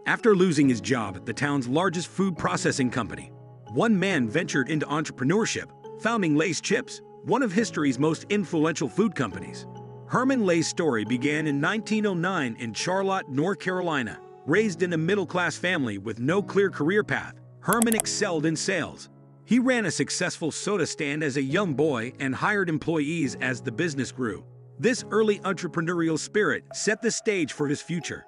After losing his job at the town's largest food processing company, one man ventured into entrepreneurship, founding Lay's Chips, one of history's most influential food companies. Herman Lay's story began in 1909 in Charlotte, North Carolina. Raised in a middle-class family with no clear career path, Herman excelled in sales. He ran a successful soda stand as a young boy and hired employees as the business grew. This early entrepreneurial spirit set the stage for his future.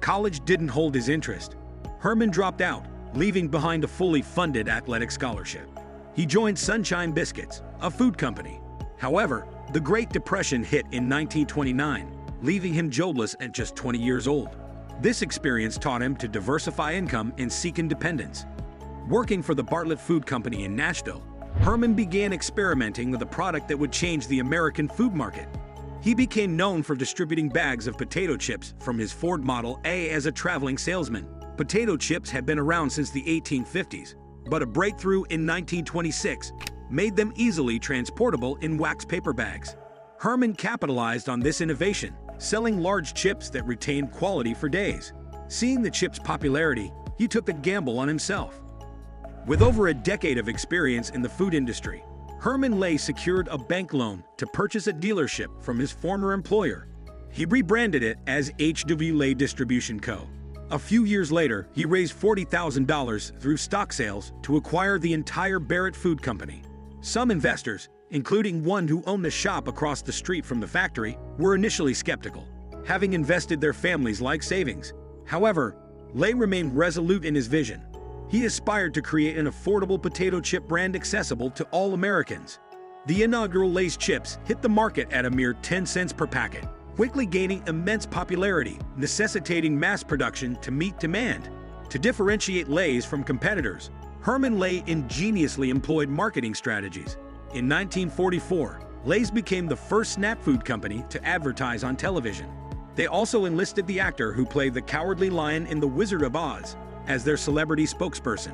College didn't hold his interest. Herman dropped out, leaving behind a fully funded athletic scholarship. He joined Sunshine Biscuits, a food company. However, the Great Depression hit in 1929, leaving him jobless at just 20 years old. This experience taught him to diversify income and seek independence. Working for the Bartlett Food Company in Nashville, Herman began experimenting with a product that would change the American food market. He became known for distributing bags of potato chips from his Ford Model A as a traveling salesman. Potato chips had been around since the 1850s, but a breakthrough in 1926 made them easily transportable in wax paper bags. Herman capitalized on this innovation, selling large chips that retained quality for days. Seeing the chips' popularity, he took the gamble on himself. With over a decade of experience in the food industry, Herman Lay secured a bank loan to purchase a dealership from his former employer. He rebranded it as H.W. Lay Distribution Co. A few years later, he raised $40,000 through stock sales to acquire the entire Barrett Food Company. Some investors, including one who owned a shop across the street from the factory, were initially skeptical, having invested their families' life savings. However, Lay remained resolute in his vision. He aspired to create an affordable potato chip brand accessible to all Americans. The inaugural Lay's Chips hit the market at a mere 10 cents per packet, quickly gaining immense popularity, necessitating mass production to meet demand. To differentiate Lay's from competitors, Herman Lay ingeniously employed marketing strategies. In 1944, Lay's became the first snack food company to advertise on television. They also enlisted the actor who played the Cowardly Lion in The Wizard of Oz as their celebrity spokesperson.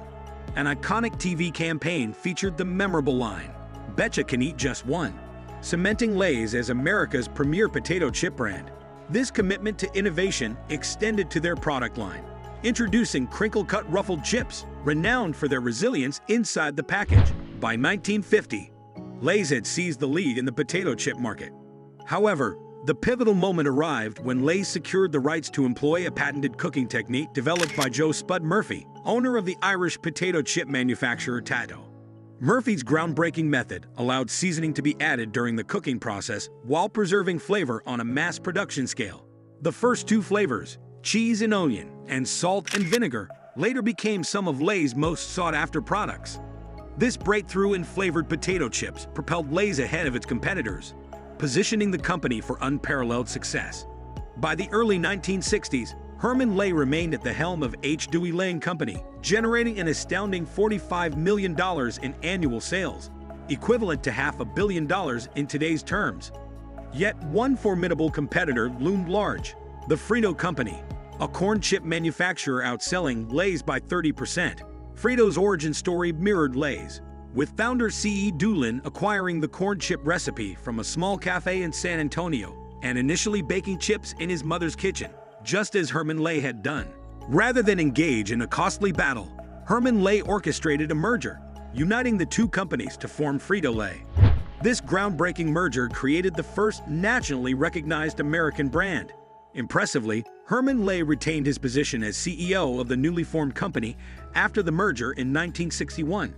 An iconic TV campaign featured the memorable line, "Betcha can eat just one," cementing Lay's as America's premier potato chip brand. This commitment to innovation extended to their product line, introducing crinkle-cut ruffled chips, renowned for their resilience inside the package. By 1950, Lay's had seized the lead in the potato chip market. However, the pivotal moment arrived when Lay's secured the rights to employ a patented cooking technique developed by Joe Spud Murphy, owner of the Irish potato chip manufacturer Tato. Murphy's groundbreaking method allowed seasoning to be added during the cooking process while preserving flavor on a mass production scale. The first two flavors, cheese and onion, and salt and vinegar, later became some of Lay's most sought-after products. This breakthrough in flavored potato chips propelled Lay's ahead of its competitors, positioning the company for unparalleled success. By the early 1960s, Herman Lay remained at the helm of H.W. Lay & Company, generating an astounding $45 million in annual sales, equivalent to $500 million in today's terms. Yet one formidable competitor loomed large, the Frito Company, a corn chip manufacturer outselling Lay's by 30%. Frito's origin story mirrored Lay's, with founder C.E. Doolin acquiring the corn chip recipe from a small cafe in San Antonio and initially baking chips in his mother's kitchen, just as Herman Lay had done. Rather than engage in a costly battle, Herman Lay orchestrated a merger, uniting the two companies to form Frito-Lay. This groundbreaking merger created the first nationally recognized American brand. Impressively, Herman Lay retained his position as CEO of the newly formed company after the merger in 1961.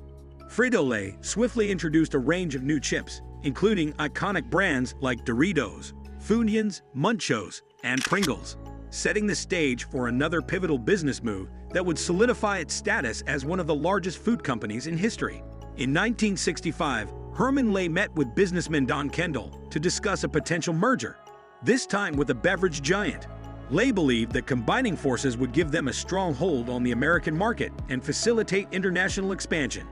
Frito-Lay swiftly introduced a range of new chips, including iconic brands like Doritos, Funyuns, Munchos, and Pringles, setting the stage for another pivotal business move that would solidify its status as one of the largest food companies in history. In 1965, Herman Lay met with businessman Don Kendall to discuss a potential merger, this time with a beverage giant. Lay believed that combining forces would give them a strong hold on the American market and facilitate international expansion.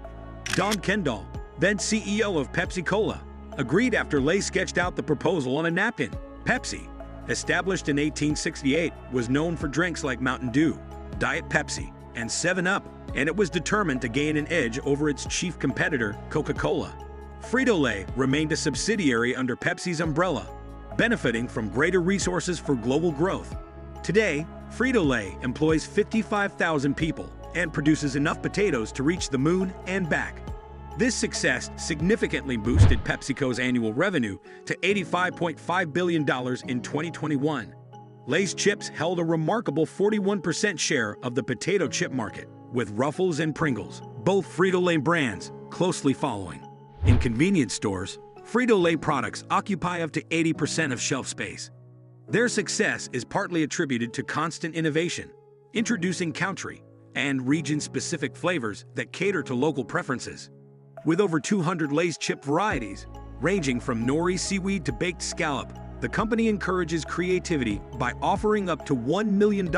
Don Kendall, then CEO of Pepsi Cola, agreed after Lay sketched out the proposal on a napkin. Pepsi, established in 1868, was known for drinks like Mountain Dew, Diet Pepsi, and 7-Up, and it was determined to gain an edge over its chief competitor, Coca-Cola. Frito-Lay remained a subsidiary under Pepsi's umbrella, benefiting from greater resources for global growth. Today, Frito-Lay employs 55,000 people and produces enough potatoes to reach the moon and back. This success significantly boosted PepsiCo's annual revenue to $85.5 billion in 2021. Lay's chips held a remarkable 41% share of the potato chip market, with Ruffles and Pringles, both Frito-Lay brands, closely following. In convenience stores, Frito-Lay products occupy up to 80% of shelf space. Their success is partly attributed to constant innovation, introducing country and region-specific flavors that cater to local preferences. With over 200 Lay's chip varieties, ranging from nori seaweed to baked scallop, the company encourages creativity by offering up to $1 million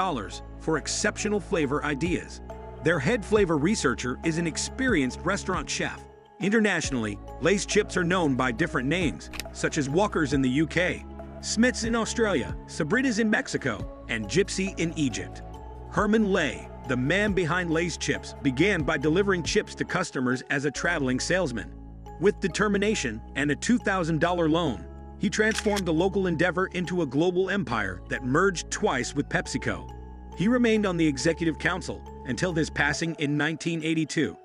for exceptional flavor ideas. Their head flavor researcher is an experienced restaurant chef. Internationally, Lay's chips are known by different names, such as Walkers in the UK, Smith's in Australia, Sabritas in Mexico, and Gypsy in Egypt. Herman Lay, the man behind Lay's chips, began by delivering chips to customers as a traveling salesman. With determination and a $2,000 loan, he transformed the local endeavor into a global empire that merged twice with PepsiCo. He remained on the executive council until his passing in 1982.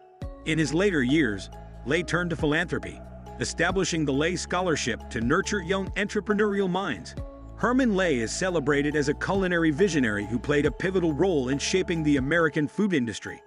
In his later years, Lay turned to philanthropy, establishing the Lay Scholarship to nurture young entrepreneurial minds. Herman Lay is celebrated as a culinary visionary who played a pivotal role in shaping the American food industry.